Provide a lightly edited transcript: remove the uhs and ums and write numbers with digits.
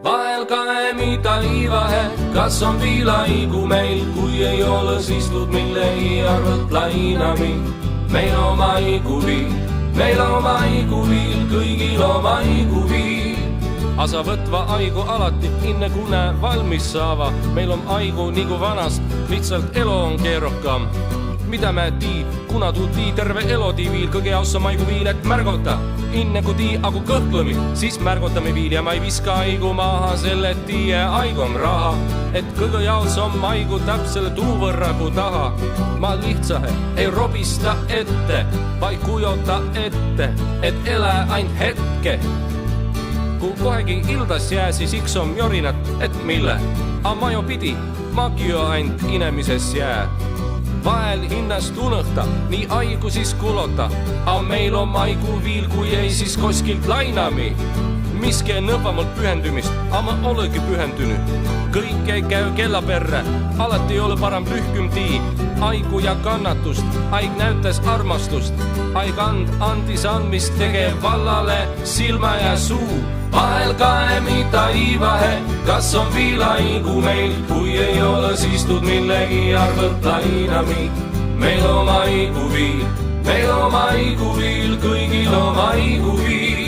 Vahel kaemi taivahe, kas on viilaigu meil, kui ei ole sistud millegi arvelt lainami. Meil oma iguviil, meil oma iguviil, kõigil oma iguviil. Asa võtva aigu alati, inne kui näe valmis saava. Meil on aigu nagu vanast, lihtsalt elu on keerokam. Mida mä tii, kuna tuu tii terve elodi viil, kõige aussam aigu viil, et märgota. Inne kui tii agu kõhklõmi, siis märgotame viil ja ma ei viska aigu maha, selle tiie aigu on raha. Et kõige jaoks on aigu täpsele tuu võrra kui taha. Ma lihtsahe ei robista ette, vaid kujota ette, et elä aint hetke. Kui kohegi ildas jää, siis iks on jorinat, et mille. A ma jo pidi, magi jo aint inemises jää. Vahel hinnast unõhta, nii aigu siis kulota. A meil on aigu viil, kui ei siis koskilt lainami. Miski ei nõpa mult pühendumist, a ma olegi pühendunud. Kõik ei käy kella perre, alati ei ole parem pühküm tii. Aigu ja kannatust, aig näütas armastust. Aig andis andmist tegev vallale silma ja suu. Vahel kaemi taivahe, kas on viilaigu meil, kui ei ole sistud millegi arvelt lainami. Meil oma iguviil, kõigil oma iguviil.